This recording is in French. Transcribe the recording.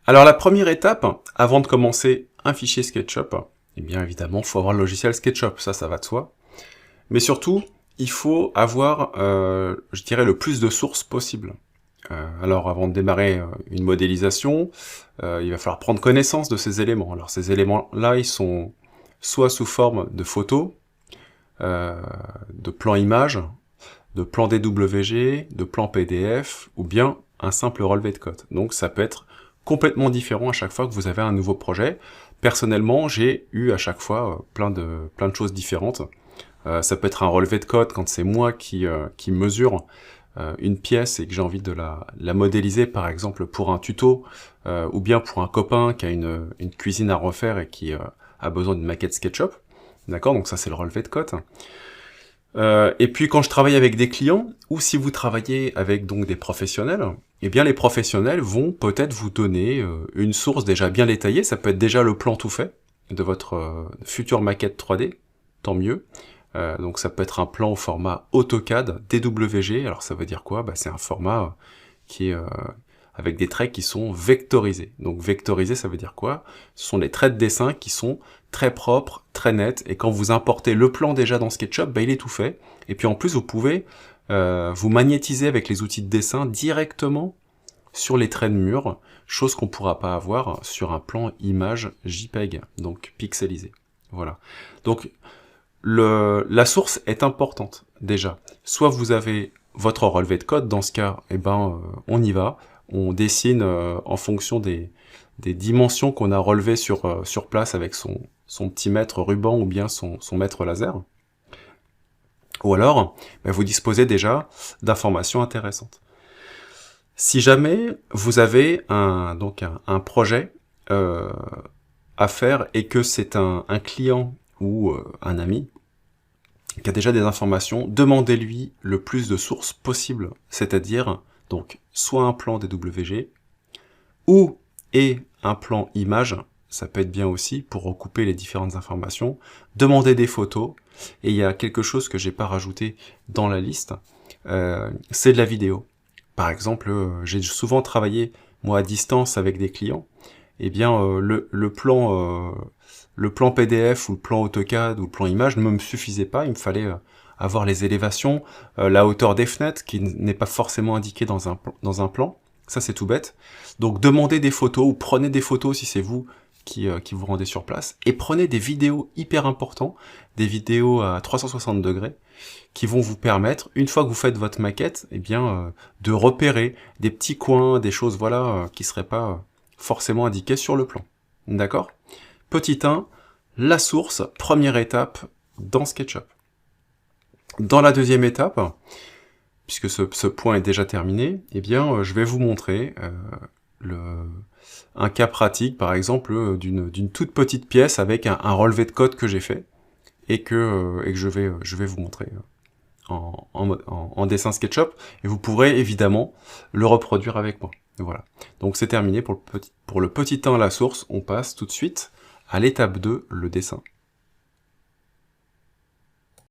Alors la première étape, avant de commencer un fichier SketchUp, eh bien évidemment, il faut avoir le logiciel SketchUp, ça va de soi. Mais surtout, il faut avoir, je dirais, le plus de sources possible. Alors avant de démarrer une modélisation, il va falloir prendre connaissance de ces éléments. Alors ces éléments-là, ils sont soit sous forme de photos, de plans images, de plans DWG, de plans PDF, ou bien un simple relevé de code. Donc ça peut être complètement différent à chaque fois que vous avez un nouveau projet. Personnellement, j'ai eu à chaque fois plein de choses différentes. Ça peut être un relevé de code quand c'est moi qui mesure une pièce et que j'ai envie de la modéliser, par exemple pour un tuto, ou bien pour un copain qui a une cuisine à refaire et qui a besoin d'une maquette SketchUp. D'accord, donc ça c'est le relevé de code. Et puis quand je travaille avec des clients, ou si vous travaillez avec donc des professionnels, eh bien les professionnels vont peut-être vous donner une source déjà bien détaillée, ça peut être déjà le plan tout fait de votre future maquette 3D, tant mieux. Donc ça peut être un plan au format AutoCAD DWG, alors ça veut dire quoi? C'est un format qui est avec des traits qui sont vectorisés. Donc vectorisé, ça veut dire quoi? Ce sont des traits de dessin qui sont très propres, très nets, et quand vous importez le plan déjà dans SketchUp, il est tout fait. Et puis en plus, vous pouvez vous magnétiser avec les outils de dessin directement sur les traits de mur, chose qu'on ne pourra pas avoir sur un plan image JPEG, donc pixelisé. Voilà. Donc la source est importante, déjà. Soit vous avez votre relevé de code, dans ce cas, on y va, on dessine en fonction des dimensions qu'on a relevées sur place avec son petit mètre ruban ou bien son mètre laser. Ou alors, vous disposez déjà d'informations intéressantes. Si jamais vous avez un projet à faire et que c'est un client ou un ami qui a déjà des informations, demandez-lui le plus de sources possible, c'est-à-dire donc soit un plan DWG ou un plan image, ça peut être bien aussi pour recouper les différentes informations, demandez des photos, et il y a quelque chose que j'ai pas rajouté dans la liste, c'est de la vidéo. Par exemple, j'ai souvent travaillé moi à distance avec des clients, eh bien le plan PDF ou le plan AutoCAD ou le plan image ne me suffisait pas, il me fallait avoir les élévations, la hauteur des fenêtres qui n'est pas forcément indiquée dans un plan, ça c'est tout bête. Donc demandez des photos ou prenez des photos si c'est vous qui vous rendez sur place, et prenez des vidéos hyper importantes, des vidéos à 360 degrés, qui vont vous permettre, une fois que vous faites votre maquette, de repérer des petits coins, des choses qui seraient pas forcément indiquées sur le plan. D'accord ? Petit 1, la source, première étape dans SketchUp. Dans la deuxième étape, puisque ce point est déjà terminé, je vais vous montrer un cas pratique, par exemple, d'une toute petite pièce avec un relevé de code que j'ai fait et que je vais vous montrer en dessin SketchUp, et vous pourrez évidemment le reproduire avec moi. Voilà. Donc c'est terminé pour le petit 1, la source. On passe tout de suite à l'étape 2, le dessin.